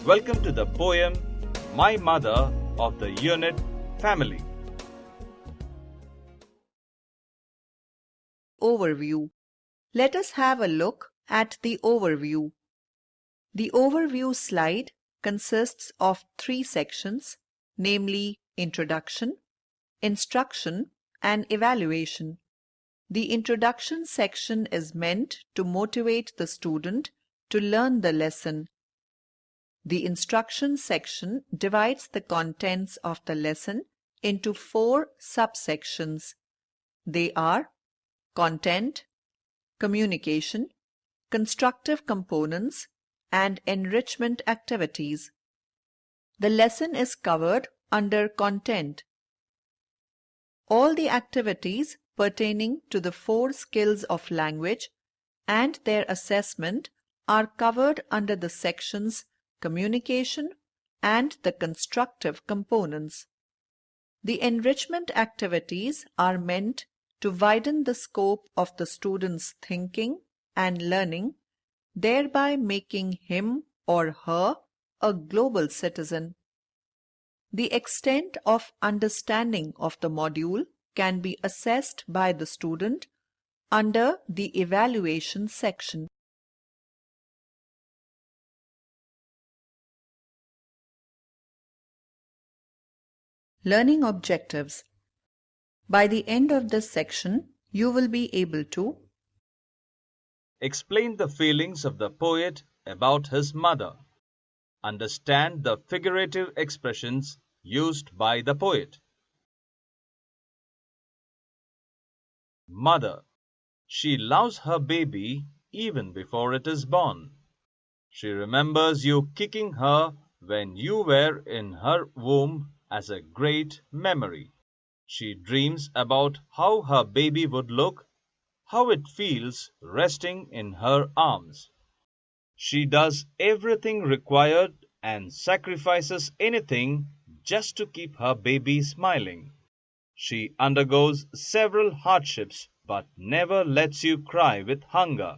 Welcome to the poem My Mother of the Unit Family. Overview. Let us have a look at the overview. The overview slide consists of 3 sections, namely Introduction, Instruction, and Evaluation. The introduction section is meant to motivate the student to learn the lesson. The instruction section divides the contents of the lesson into 4 subsections. They are content, communication, constructive components, and enrichment activities. The lesson is covered under content. All the activities pertaining to the 4 skills of language and their assessment are covered under the sections communication and the constructive components. The enrichment activities are meant to widen the scope of the student's thinking and learning, thereby making him or her a global citizen. The extent of understanding of the module can be assessed by the student under the evaluation section. Learning objectives. By the end of this section, you will be able to Explain the feelings of the poet about his mother. Understand the figurative expressions used by the poet. Mother. She loves her baby even before it is born. She remembers you kicking her when you were in her womb as a great memory. She dreams about how her baby would look, how it feels resting in her arms. She does everything required and sacrifices anything just to keep her baby smiling. She undergoes several hardships but never lets you cry with hunger.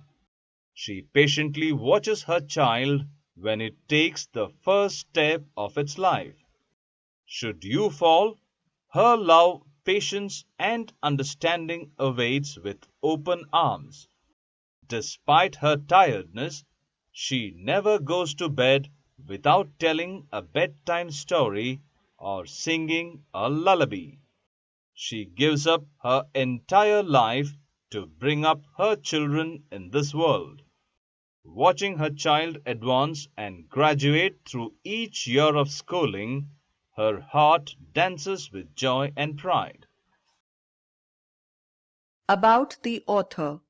She patiently watches her child when it takes the first step of its life. Should you fall, her love, patience, and understanding awaits with open arms. Despite her tiredness, she never goes to bed without telling a bedtime story or singing a lullaby. She gives up her entire life to bring up her children in this world. Watching her child advance and graduate through each year of schooling, her heart dances with joy and pride. About the author.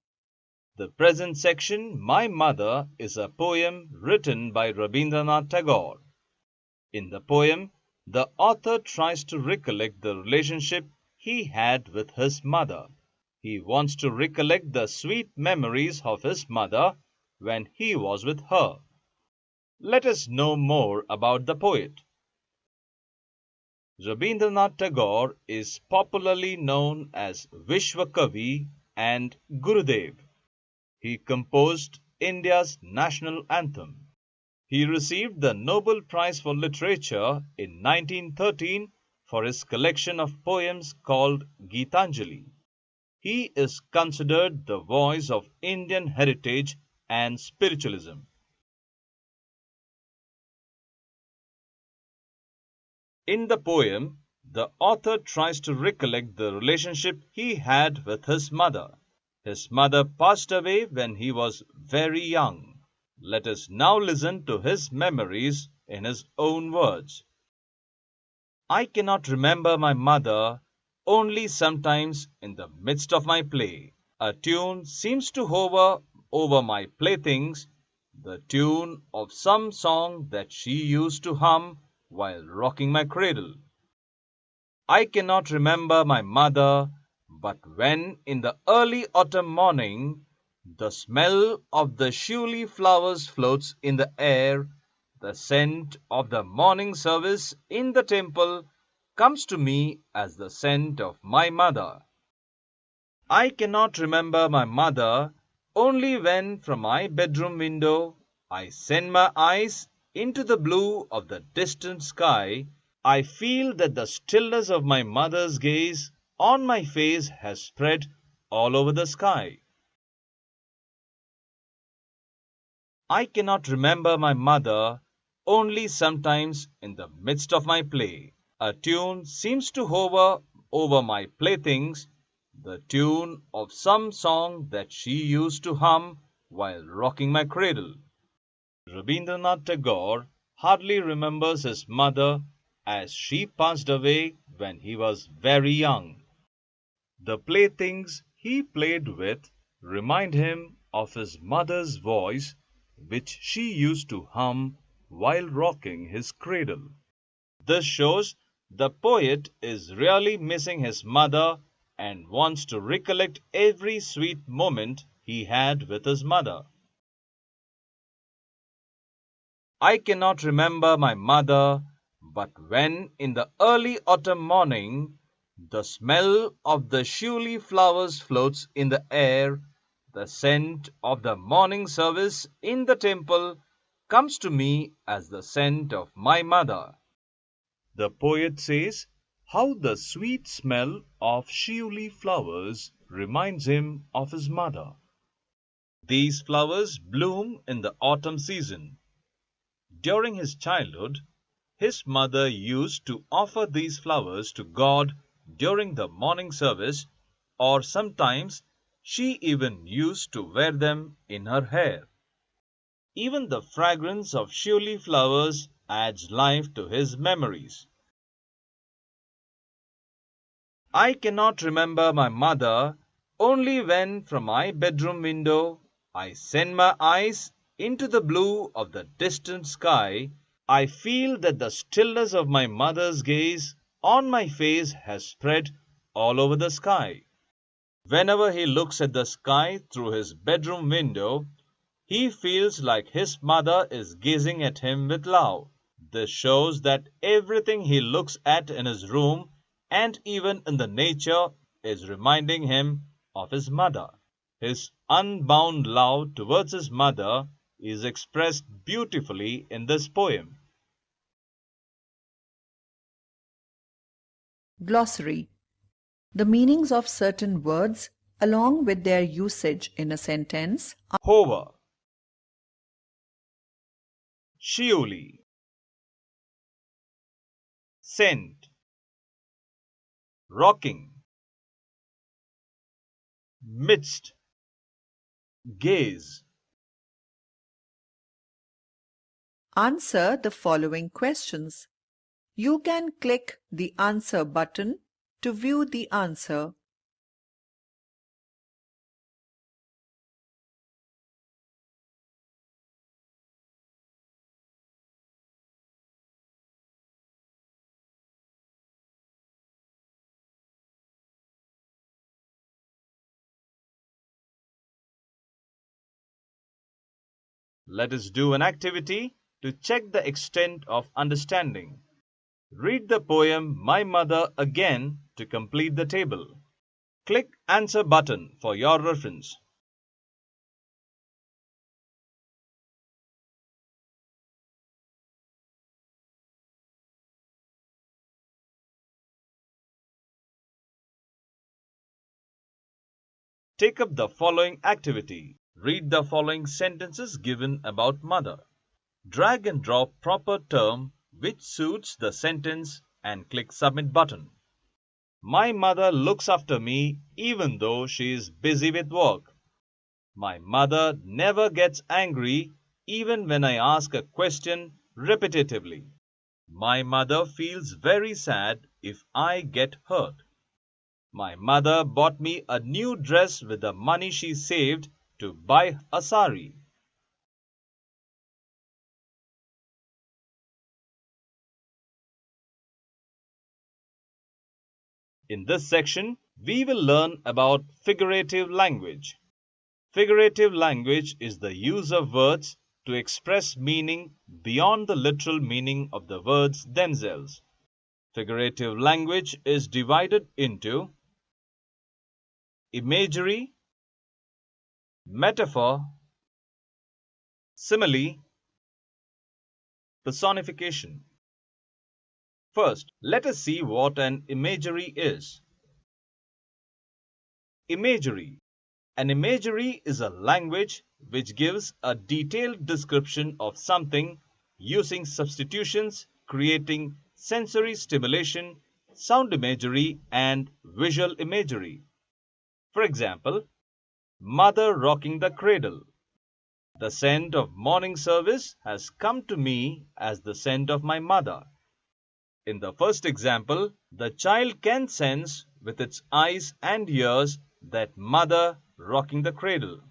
The present section, My Mother, is a poem written by Rabindranath Tagore. In the poem, the author tries to recollect the relationship he had with his mother. He wants to recollect the sweet memories of his mother when he was with her. Let us know more about the poet. Rabindranath Tagore is popularly known as Vishwakavi and Gurudev. He composed India's national anthem. He received the Nobel Prize for Literature in 1913 for his collection of poems called Gitanjali. He is considered the voice of Indian heritage and spiritualism. In the poem, the author tries to recollect the relationship he had with his mother. His mother passed away when he was very young. Let us now listen to his memories in his own words. I cannot remember my mother, only sometimes in the midst of my play. A tune seems to hover over my playthings, the tune of some song that she used to hum while rocking my cradle. I cannot remember my mother, but when in the early autumn morning the smell of the shiuli flowers floats in the air, the scent of the morning service in the temple comes to me as the scent of my mother. I cannot remember my mother, only when from my bedroom window I send my eyes into the blue of the distant sky, I feel that the stillness of my mother's gaze on my face has spread all over the sky. I cannot remember my mother, only sometimes in the midst of my play. A tune seems to hover over my playthings, the tune of some song that she used to hum while rocking my cradle. Rabindranath Tagore hardly remembers his mother as she passed away when he was very young. The playthings he played with remind him of his mother's voice, which she used to hum while rocking his cradle. This shows the poet is really missing his mother and wants to recollect every sweet moment he had with his mother. I cannot remember my mother, but when in the early autumn morning the smell of the shiuli flowers floats in the air, the scent of the morning service in the temple comes to me as the scent of my mother. The poet says how the sweet smell of shiuli flowers reminds him of his mother. These flowers bloom in the autumn season. During his childhood, his mother used to offer these flowers to God during the morning service, or sometimes she even used to wear them in her hair. Even the fragrance of shiuli flowers adds life to his memories. I cannot remember my mother, only when from my bedroom window I send my eyes into the blue of the distant sky, I feel that the stillness of my mother's gaze on my face has spread all over the sky. Whenever he looks at the sky through his bedroom window, he feels like his mother is gazing at him with love. This shows that everything he looks at in his room and even in the nature is reminding him of his mother. His unbound love towards his mother is expressed beautifully in this poem. Glossary. The meanings of certain words along with their usage in a sentence are Hover, shiuli, scent, rocking, midst, gaze. answer the following questions. You can click the answer button to view the answer. Let us do an activity to check the extent of understanding. Read the poem My Mother again to complete the table. Click Answer button for your reference. Take up the following activity. Read the following sentences given about mother. Drag and drop proper term which suits the sentence and click Submit button. My mother looks after me even though she is busy with work. My mother never gets angry even when I ask a question repetitively. My mother feels very sad if I get hurt. My mother bought me a new dress with the money she saved to buy a sari. In this section, we will learn about figurative language. Figurative language is the use of words to express meaning beyond the literal meaning of the words themselves. Figurative language is divided into imagery, metaphor, simile, Personification. First, let us see what an imagery is. Imagery. An imagery is a language which gives a detailed description of something using substitutions, creating sensory stimulation, sound imagery, and visual imagery. For example, mother rocking the cradle. The scent of morning service has come to me as the scent of my mother. In the first example, the child can sense with its eyes and ears that mother rocking the cradle.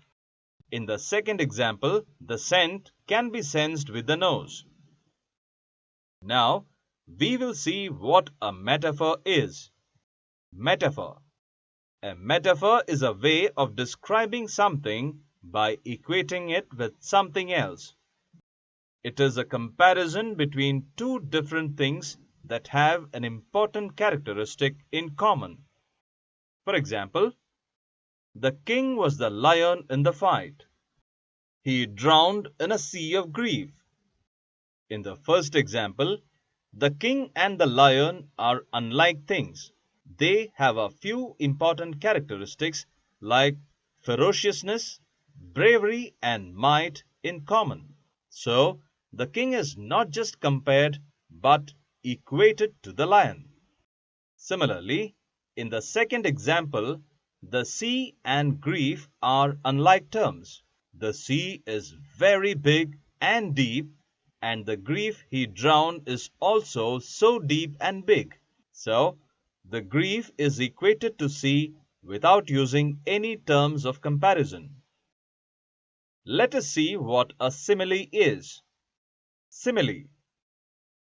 In the second example, the scent can be sensed with the nose. Now, we will see what a metaphor is. Metaphor. A metaphor is a way of describing something by equating it with something else. It is a comparison between two different things that have an important characteristic in common. For example, the king was the lion in the fight. He drowned in a sea of grief. In the first example, the king and the lion are unlike things. They have a few important characteristics like ferociousness, bravery, and might in common. So, the king is not just compared but equated to the lion. Similarly, in the second example, the sea and grief are unlike terms. The sea is very big and deep, and the grief he drowned is also so deep and big. So, the grief is equated to sea without using any terms of comparison. Let us see what a simile is. Simile.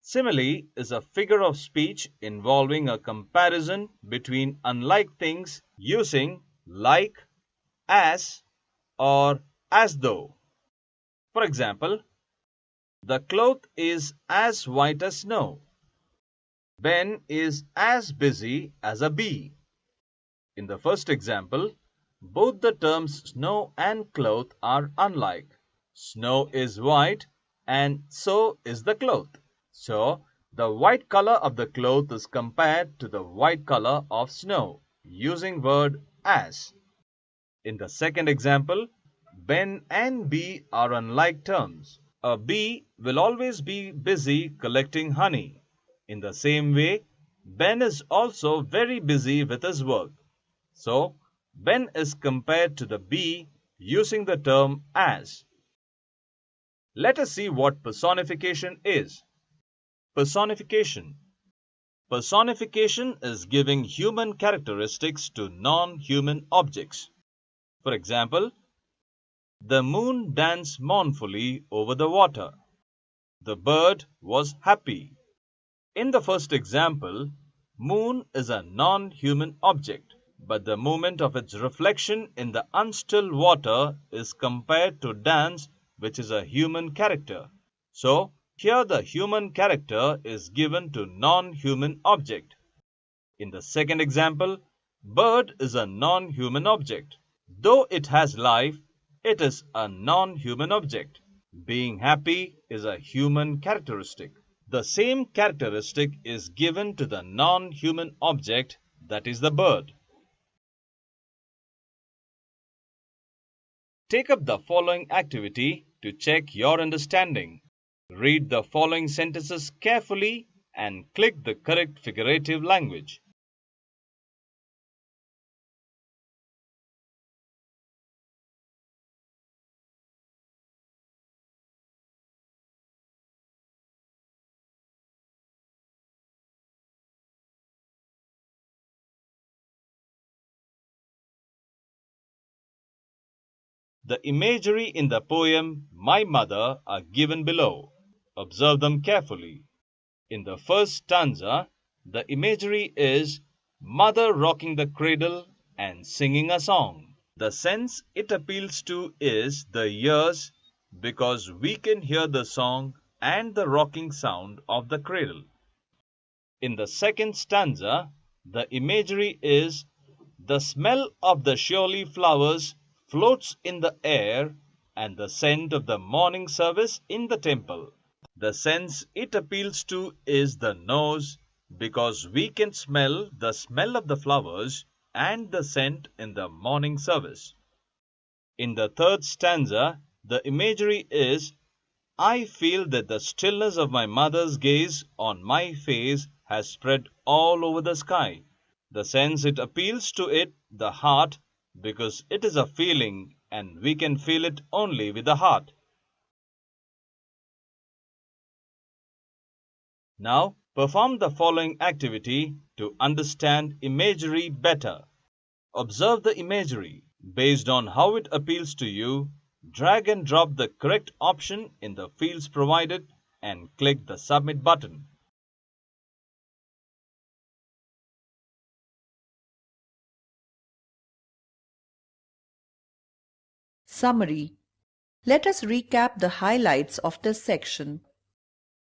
Simile is a figure of speech involving a comparison between unlike things using like, as, or as though. For example, the cloth is as white as snow. Ben is as busy as a bee. In the first example, both the terms snow and cloth are unlike. Snow is white and so is the cloth. So, the white color of the cloth is compared to the white color of snow using word as. In the second example, Ben and bee are unlike terms. A bee will always be busy collecting honey. In the same way, Ben is also very busy with his work. So, Ben is compared to the bee using the term as. Let us see what personification is. Personification. Personification is giving human characteristics to non-human objects. For example, the moon danced mournfully over the water. The bird was happy. In the first example, moon is a non-human object, but the movement of its reflection in the unstill water is compared to dance, which is a human character. So, here the human character is given to non-human object. In the second example, bird is a non-human object. Though it has life, it is a non-human object. Being happy is a human characteristic. The same characteristic is given to the non-human object, that is the bird. Take up the following activity to check your understanding. Read the following sentences carefully and click the correct figurative language. The imagery in the poem My Mother are given below. Observe them carefully. In the first stanza, the imagery is mother rocking the cradle and singing a song. The sense it appeals to is the ears because we can hear the song and the rocking sound of the cradle. In the second stanza, the imagery is the smell of the Shirley flowers floats in the air and the scent of the morning service in the temple. The sense it appeals to is the nose because we can smell the smell of the flowers and the scent in the morning service. In the third stanza, the imagery is I feel that the stillness of my mother's gaze on my face has spread all over the sky. The sense it appeals to it, the heart, because it is a feeling and we can feel it only with the heart. Now, perform the following activity to understand imagery better. Observe the imagery. Based on how it appeals to you, drag and drop the correct option in the fields provided and click the Submit button. Summary. Let us recap the highlights of this section.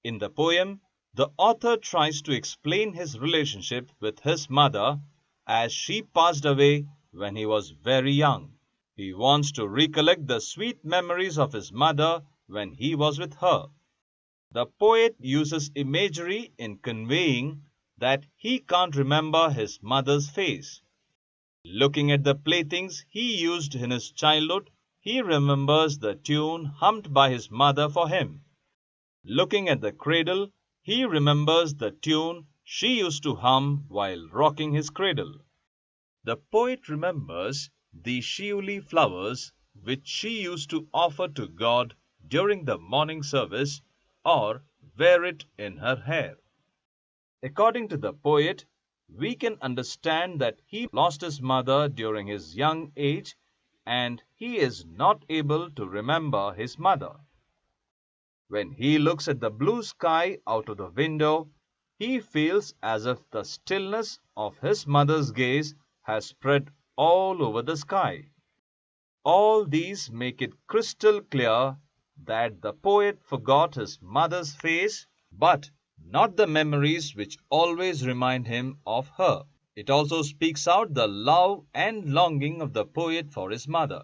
In the poem, the author tries to explain his relationship with his mother as she passed away when he was very young. He wants to recollect the sweet memories of his mother when he was with her. The poet uses imagery in conveying that he can't remember his mother's face. Looking at the playthings he used in his childhood, he remembers the tune hummed by his mother for him. Looking at the cradle, he remembers the tune she used to hum while rocking his cradle. The poet remembers the shiuli flowers which she used to offer to God during the morning service or wear it in her hair. According to the poet, we can understand that he lost his mother during his young age and he is not able to remember his mother. When he looks at the blue sky out of the window, he feels as if the stillness of his mother's gaze has spread all over the sky. All these make it crystal clear that the poet forgot his mother's face, but not the memories which always remind him of her. It also speaks out the love and longing of the poet for his mother.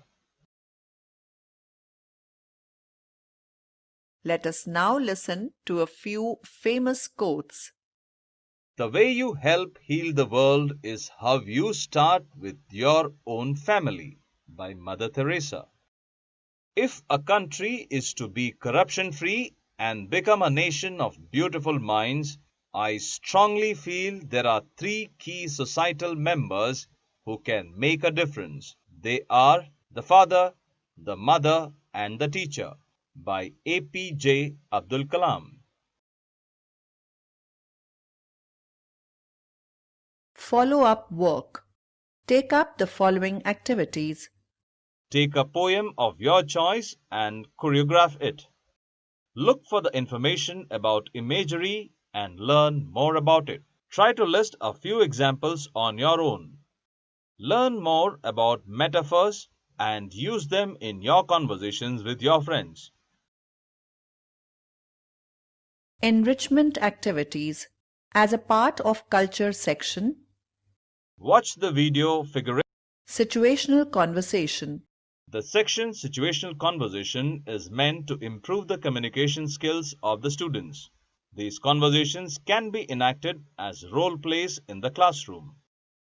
Let us now listen to a few famous quotes. The way you help heal the world is how you start with your own family, by Mother Teresa. If a country is to be corruption free and become a nation of beautiful minds, I strongly feel there are three key societal members who can make a difference. They are the father, the mother, and the teacher, by APJ Abdul Kalam. Follow-up work. Take up the following activities. Take a poem of your choice and choreograph it. Look for the information about imagery and learn more about it. Try to list a few examples on your own. Learn more about metaphors and use them in your conversations with your friends. Enrichment activities. As a part of culture section, Watch the video Figurative. situational conversation. The section Situational Conversation is meant to improve the communication skills of the students. These conversations can be enacted as role plays in the classroom.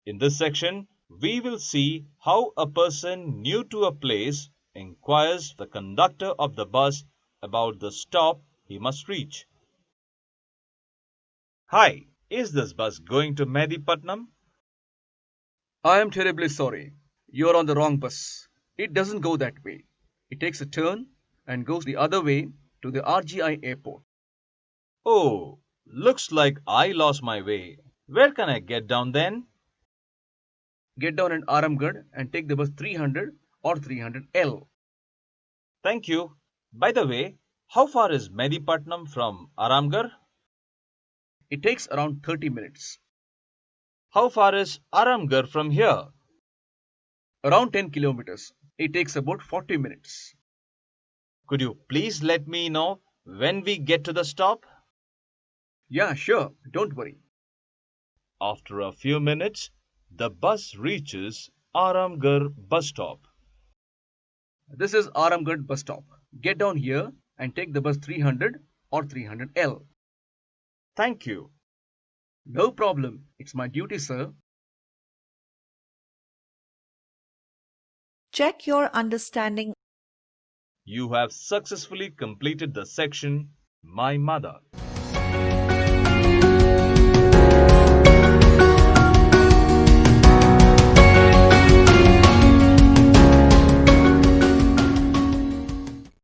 In this section, we will see how a person new to a place inquires the conductor of the bus about the stop he must reach. Hi, is this bus going to Medipatnam? I am terribly sorry. You're on the wrong bus. It doesn't go that way. It takes a turn and goes the other way to the RGI airport. Oh, looks like I lost my way. Where can I get down then? Get down in Aramgarh and take the bus 300 or 300L. Thank you. By the way, how far is Medipatnam from Aramgarh? It takes around 30 minutes. How far is Aramgarh from here? Around 10 kilometers. It takes about 40 minutes. Could you please let me know when we get to the stop? Yeah, sure. Don't worry. After a few minutes, the bus reaches Aramgarh bus stop. This is Aramgarh bus stop. Get down here and take the bus 300 or 300L. Thank you. No problem. It's my duty, sir. Check your understanding. You have successfully completed the section My Mother.